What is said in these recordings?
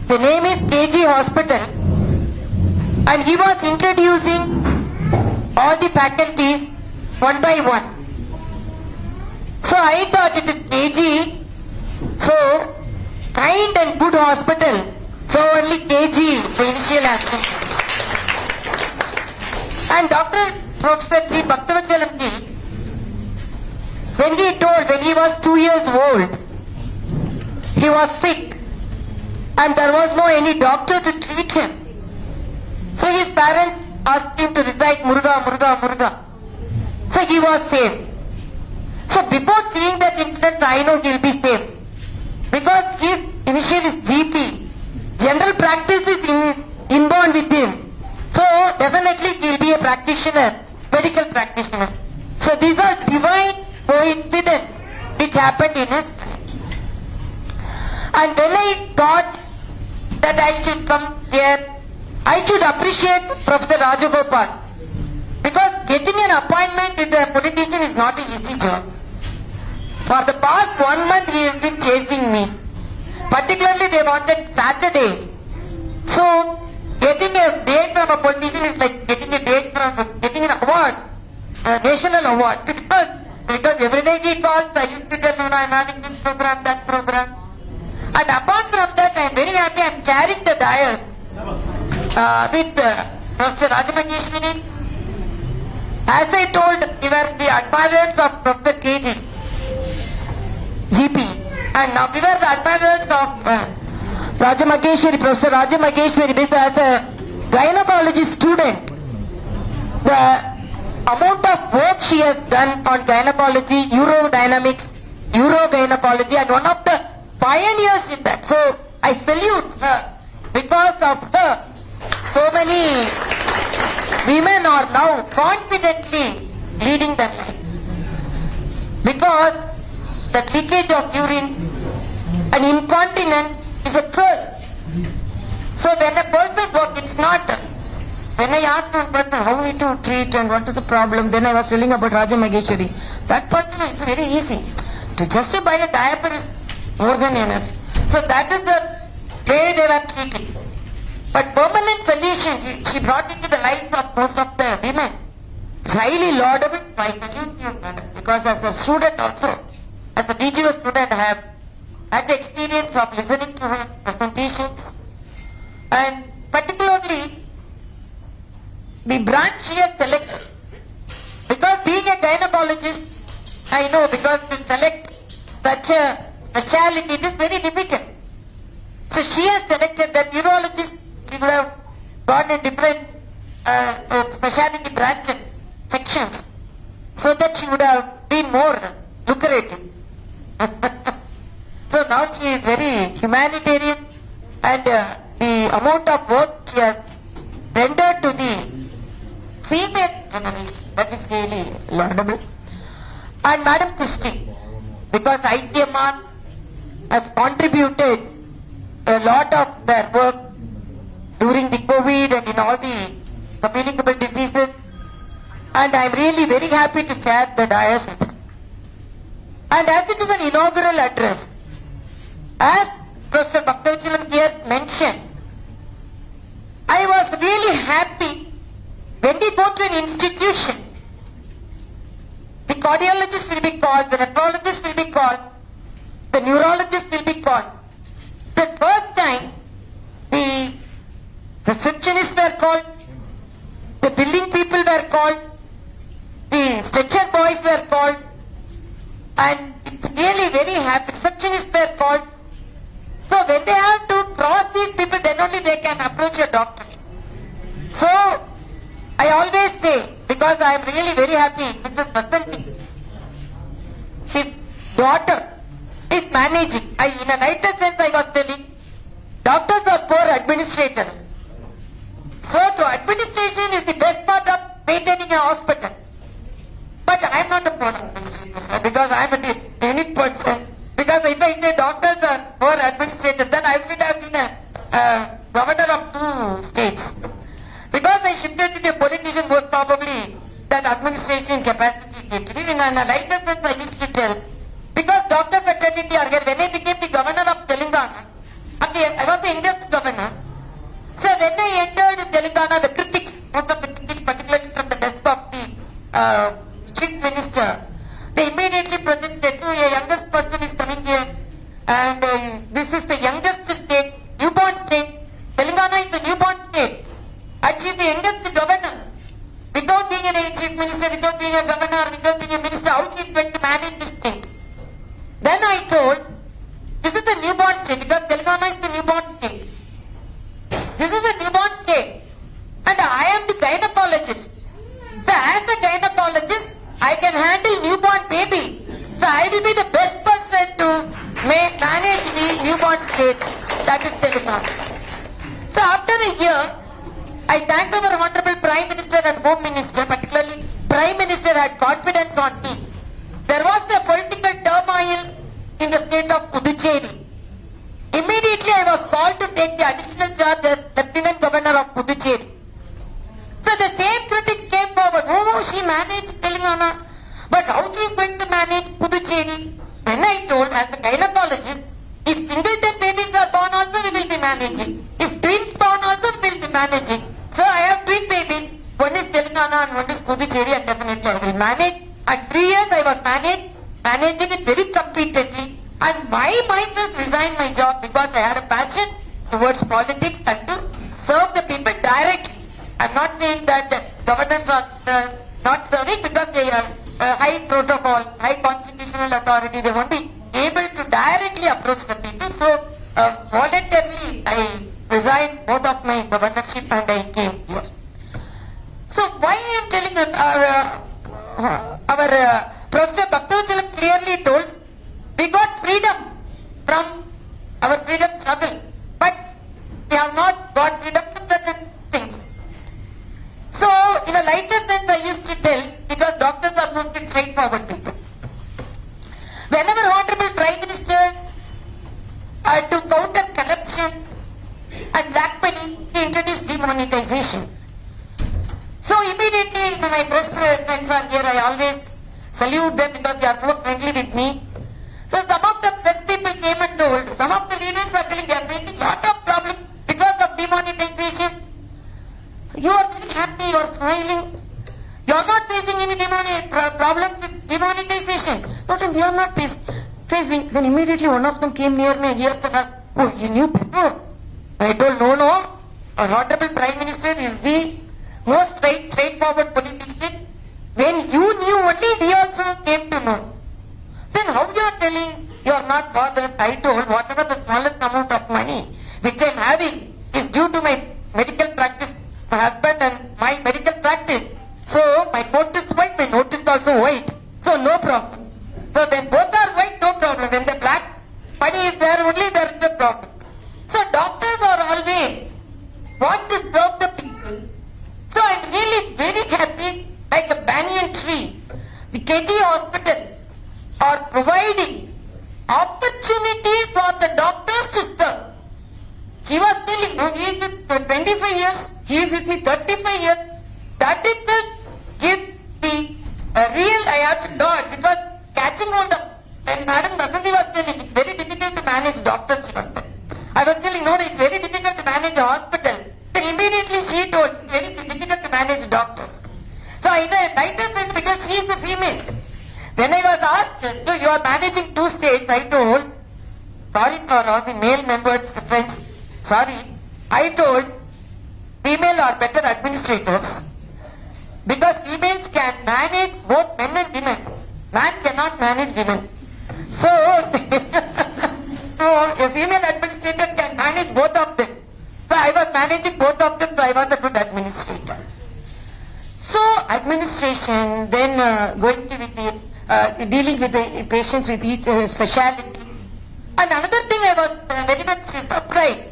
The name is KG Hospital, and he was introducing all the faculties one by one. So I thought it is KG, so kind and good hospital, so only KG, the initial aspect. And Dr. Professor G. Bhaktavachalam ji, when he was 2 years old, he was sick and there was no any doctor to treat him. So his parents asked him to recite Muruga, Muruga, Muruga. So he was saved. So before seeing that incident, I know he will be saved. Because his initial is GP. General practice is inborn with him. So definitely he will be a practitioner, medical practitioner. So these are divine coincidences which happened in his life. And when I thought that I should come here, I should appreciate Professor Rajagopal. Because getting an appointment with a politician is not an easy job. For the past 1 month he has been chasing me. Particularly they wanted Saturday. So getting a date from a politician is like getting a date from getting an award, a national award. Because every day he calls, I used to tell him I am having this program, that program. And apart from that, I am very happy I am carrying the dais with Professor Rajamageshwari. As I told, we were the admirers of Professor KG, GP. And now we were the admirers of Rajamageshwari, Professor Rajamageshwari. This as a gynecology student, the amount of work she has done on gynecology, urodynamics, urogynecology, and one of the pioneers in that. So I salute her. Because of her, so many women are now confidently leading their life. Because the leakage of urine and incontinence is a curse. So when a person works, it's not. When I asked one person how we to treat and what is the problem, then I was telling about Rajamageshwari. That person is very easy. To just to buy a diaper is more than enough. So that is the way they were treating. But permanent solution, she brought into the lives of most of the women. It's highly laudable. So I salute you, madam. Because as a student also, as a DGO student, I have had the experience of listening to her presentations. And particularly, the branch she has selected. Because being a gynecologist, I know because to select such a speciality, it is very difficult. So she has selected that urologist, she would have gone in different speciality branches, sections, so that she would have been more lucrative. So now she is very humanitarian and the amount of work she has rendered to the female generation, that is really laudable. And Madam Christie, because ICMR has contributed a lot of their work during the COVID and in all the communicable diseases, and I am really very happy to share the dais with you. And as it is an inaugural address, as Professor Bhaktavachalam here mentioned, I was really happy when we go to an institution, the cardiologist will be called, the nephrologist will be called, the neurologist will be called. The first time, the receptionists were called, the billing people were called, the stretcher boys were called, and it's really very happy. Receptionists were called. So when they have to cross these people, then only they can approach a doctor. So I always say, because I am really very happy, Mrs. Vasanti, his daughter is managing. In a lighter sense, I was telling, doctors are poor administrators. So to administration is the best part of maintaining a hospital. But I am not a poor administrator, because I am a unique person. Because if I say doctors are poor administrators, then I would have been a governor of 2 states. Because I shifted to a politician, most probably that administration capacity came to me. In a lighter sense, I used to tell, because doctor fraternity are here. When I became the governor of Telangana, I was the youngest governor. So when I entered Telangana, the critics, most of the critics, particularly from the desk of the chief minister, they immediately projected, so a youngest person is coming here, and this is the youngest state, newborn state. Telangana is a newborn state, and she is the youngest governor. Without being a chief minister, without being a governor, without being a minister, how she is going to manage this state? Then I told, this is a newborn state, because Telangana is the newborn state. This is a newborn state, and I am the gynecologist. So as a gynecologist, I can handle newborn babies. So I will be the best person to manage the newborn state, that is Telangana. So after a year, I thank our Honorable Prime Minister and Home Minister, particularly Prime Minister had confidence on me. There was a political turmoil in the state of Puducherry. Immediately I was called to take the additional charge as Lieutenant Governor of Puducherry. So the same critics came forward. Oh, she managed Telangana, but how she is going to manage Puducherry? When I told, as a gynecologist, if singleton babies are born also, we will be managing. If twins born also, we will be managing. So I have twin babies. One is Telangana and one is Puducherry, and definitely I will manage. At 3 years I was managing it very competently. And myself resigned my job because I had a passion towards politics and to serve the people directly. I'm not saying that the governors are not serving because they are high protocol, high constitutional authority. They won't be able to directly approach the people. So voluntarily I resigned both of my governorship and I came here. So why I am telling you, our Professor Bhaktavachalam clearly told, we got freedom from our freedom struggle, but we have not got freedom from certain things. So, in a lighter sense, I used to tell, because doctors are mostly straightforward people. Whenever Honorable Prime Minister to counter corruption and black money, he introduced demonetization. So, immediately, when my press friends are here, I always salute them because they are more friendly with me. So some of the press people came and told, some of the leaders are telling they are facing a lot of problems because of demonetization. You are very happy, you are smiling. You are not facing any problems with demonetization. But we are not facing. Then immediately one of them came near me and he said, oh, you knew before. I told, no. Our Honorable Prime Minister is the most straightforward politician. When you knew only, we also came to know. Then how you are telling you are not bothered? I told whatever the smallest amount of money which I am having is due to my medical practice, my husband and my medical practice. So my coat is white, my note is also white. So no problem. So when both are white, no problem. When the black money is there, only there is a problem. So doctors are always want to serve the people. So I am really very happy, like a banyan tree. The KG hospitals are providing opportunity for the doctors to serve. He was telling, he is with 25 years, he is with me 35 years. That itself gives the real, I have to dodge because catching on the, when Madam Vasanthi was telling, it's very difficult to manage doctors. I was telling, no, it's very difficult to manage a hospital. Then immediately she told, it's very difficult to manage doctors. So in a lighter sense, because she is a female. When I was asked, so you are managing 2 states, I told, sorry for all the male members, friends, sorry, I told, female are better administrators because females can manage both men and women. Man cannot manage women. So, a female administrator can manage both of them. So I was managing both of them, so I was a good administrator. So administration, then going to with the dealing with the patients with each speciality. And another thing I was very much surprised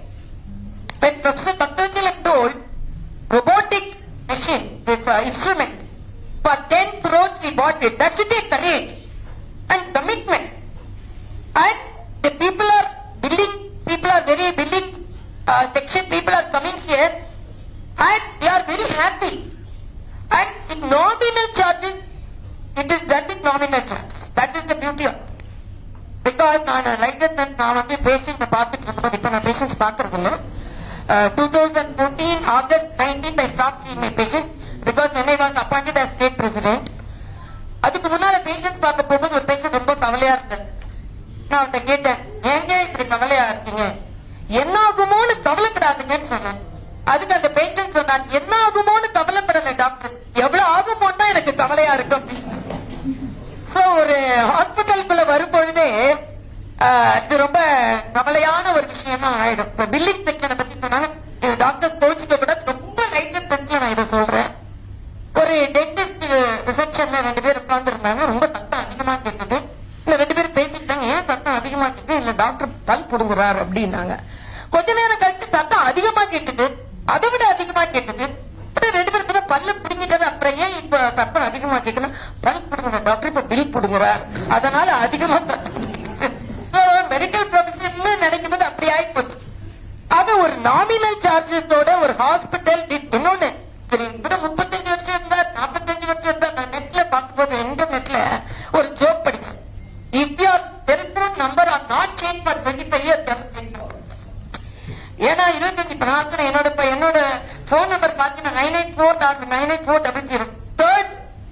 when Professor Bhaktavachalam told robotic machine, this instrument, for 10 crores we bought it. That should be courage and commitment. And the people are willing, people are very willing, section people are coming here and they are very happy. And in nominal charges, it is done with nominal charges. That is the beauty of it. Because நான் like நான் வந்து patient பார்த்துட்டு இருக்கும்போது இப்ப நான் patients பாக்குறது இல்லை. 2014 August 19 I stopped seeing my patient because when I was appointed as state president. அதுக்கு முன்னால பேஷண்ட்ஸ் பார்க்க போகும்போது ஒரு பேஷண்ட் ரொம்ப கவலையா இருந்தது. நான் அவன்கிட்ட கேட்டேன், ஏங்க இப்படி கவலையா இருக்கீங்க, என்ன ஆகுமோன்னு கவலைப்படாதுங்கன்னு சொன்னேன். அதுக்கு அந்த பேஷண்ட் சொன்னான், என்ன ஆகுமோன்னு கவலைப்படல டாக்டர், எவ்வளவு ஆகுமோன்னு தான் எனக்கு கவலையா இருக்கும். சோ ஒரு ஹாஸ்பிட்டலுக்குள்ள வரும் பொழுதே இது ரொம்ப கவலையான ஒரு விஷயமா ஆயிடும். இப்ப பில்லிங் செக்ஷனை பத்தி சொன்னாங்க, டாக்டர் கோச்சிக்க கூட ரொம்ப லைட் சென்ஸ்ல நான் இதை சொல்றேன். ஒரு டென்டிஸ்ட் ரிசப்ஷன்ல 2 பேர் உட்கார்ந்து இருந்தாங்க. ரொம்ப சத்தம் அதிகமா கேட்டது. இல்ல 2 பேரும் பேசிட்டாங்க, ஏன் சத்தம் அதிகமா கேட்டு, இல்ல டாக்டர் பல் புடுங்குறாரு அப்படின்னாங்க. கொஞ்ச நேரம் கழிச்சு சத்தம் அதிகமா கேட்டது, அதை விட அதிகமா கேட்டது. 2 பேரும் பல்ல பிடிங்கிட்டது, அப்புறம் ஏன் இப்ப சத்தம் அதிகமா கேட்கணும், பல் புடுங்குற டாக்டர் இப்ப பில் புடுங்குறார், அதனால அதிகமா சத்தம். மெடிக்கல் ப்ரொஃபஷன் நினைக்கும் போது அப்படி ஆகி போச்சு. அது ஒரு நாமினல் சார்ஜஸோட ஒரு ஹாஸ்பிட்டல். இன்னொன்னு 35 வருஷம் இருந்தா 45 வருஷம் இருந்தா நான் நெட்ல பார்க்கும்போது இன்டர்நெட்ல ஒரு ஜோக் படிச்சேன். If your telephone number are not change for 25 years, ஏன்னா 25 என்னோட போன் நம்பர் பாத்தீங்கன்னா 984 third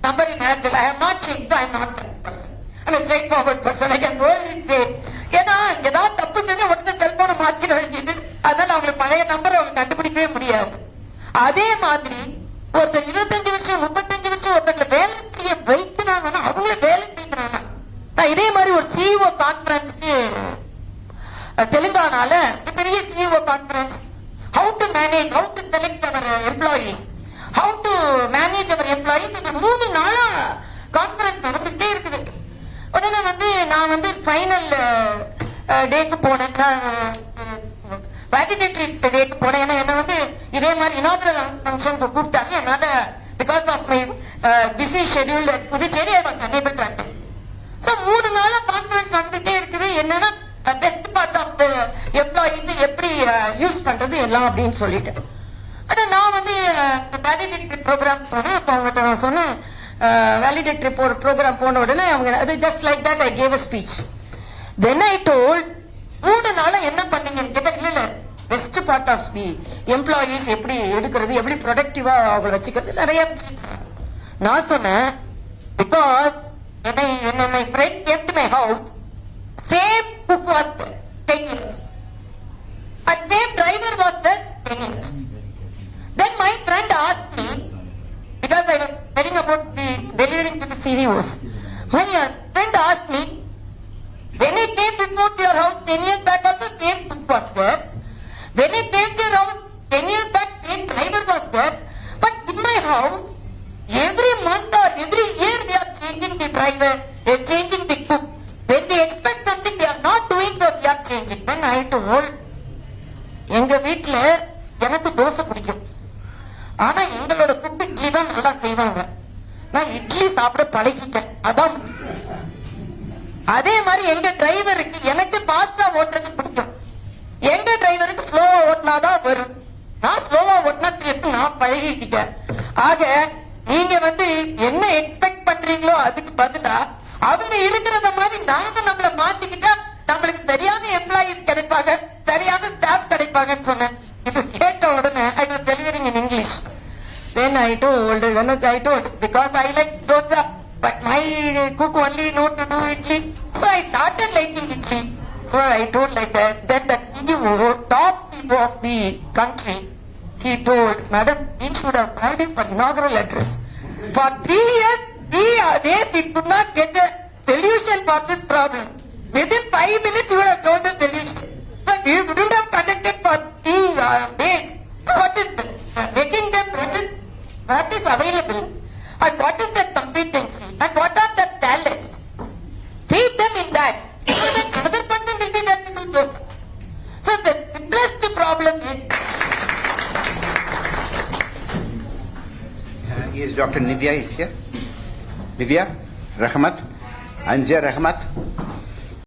number in Airtel. I have not changed. I am not that person. I'm a straightforward person. I can only say, ஏன்னா ஏதாவது தப்பு செஞ்சு உடனே செல்போனை மாத்திர வேண்டியது, அதனால அவங்களுக்கு பழைய நம்பரை அவங்க கண்டுபிடிக்கவே முடியாது. அதே மாதிரி ஒருத்தர் 25 வருஷம் 35 வருஷம் ஒருத்தங்களை வேலை செய்ய வைக்கிறாங்கன்னா அவங்கள வேலை செய்யறாங்க. நான் இதே மாதிரி ஒரு சிஇஓ கான்பரன்ஸ் தெலுங்கானால பெரிய CEO conference, how to manage, how to select our employees, how to manage our employees, இந்த 3 நாளா கான்பரன்ஸ் நடந்துட்டே இருக்குது. உடனே வந்து நான் வந்து ஃபைனல் டேக்கு போனேன், வேலிடேட்டரி டேக்கு போனேன். ஏன்னா என்ன வந்து இதே மாதிரி இனாகுரல் ஃபங்க்ஷனுக்கு கூப்பிட்டாங்க. என்னால because of my busy schedule Puducherry I was unable to attend. So 3 நாளா கான்ஃபரன்ஸ் வந்துட்டே இருக்குது. என்னன்னா best part of the employees எப்படி யூஸ் பண்றது எல்லாம் அப்படின்னு சொல்லிட்டு. ஆனா நான் வந்து வேலிடேட்டரி ப்ரோக்ராம் போனேன். அப்ப அவங்ககிட்ட நான் சொன்னேன், வேலிடேட்டரி ப்ரோக்ராம் போன உடனே அவங்க just like that I gave a speech. Then I told, 3 நாளா என்ன பண்ணீங்கன்னு கேட்டா, இல்ல best part of the employees எப்படி எடுக்கிறது, எப்படி ப்ரொடக்டிவா அவங்களை வச்சுக்கிறது நிறைய. நான் சொன்னேன், because my friend came to my house, same cook was there 10 years and same driver was there 10 years. Then my friend asked me, because I was telling about the delivering to the CVOs, my friend asked me, when I came before to your house 10 years back also same cook was there, when I came to your house 10 years back same driver was there, but in my house every month or every year we are changing the driver, we are changing the cook. When we expect something we are not doing, so we are changing. Then I told, எங்க வீட்டுல எனக்கு தோசை பிடிக்கும், ஆனா எங்களோட குக்கு இட்லி தான் நல்லா செய்வாங்க. நான் இட்லி சாப்பிட பழகிட்டேன், அதான். அதே மாதிரி எங்க டிரைவருக்கு எனக்கு பாஸ்டா ஓட்டுறது பிடிக்கும், எங்க டிரைவருக்கு ஸ்லோவா ஓட்டினாதான் வரும். நான் ஸ்லோவா ஓட்டினா நான் பழகிக்கிட்டேன். ஆக நீங்க வந்து என்ன எக்ஸ்பெக்ட் பண்றீங்களோ அதுக்கு பதிலா அவங்க இருக்கிறத மாதிரி நாம நம்மள மாத்திக்கிட்டா நம்மளுக்கு சரியான எம்ப்ளாயீஸ் கிடைப்பாங்க, சரியான ஸ்டாஃப் கிடைப்பாங்கன்னு சொன்னேன். இது கேட்ட உடனே I was delivering in English. Then I told, because I like dosa, but my cook only know to do idli, so I started liking idli. So I told like that. Then the CEO, top CEO of the country, he told, Madam, we should have called him for inaugural address. For 3 years, he could not get a solution for this problem. Within 5 minutes, you would have told the solution. So you wouldn't have conducted for 3 days. So what is this? Making them present what is available and what is their competency and what are their talents. Feed them in that. So that another person will be there to do this. So the simplest problem is Dr. Nivya is here. Nivya, Rahmat, Anja Rahmat.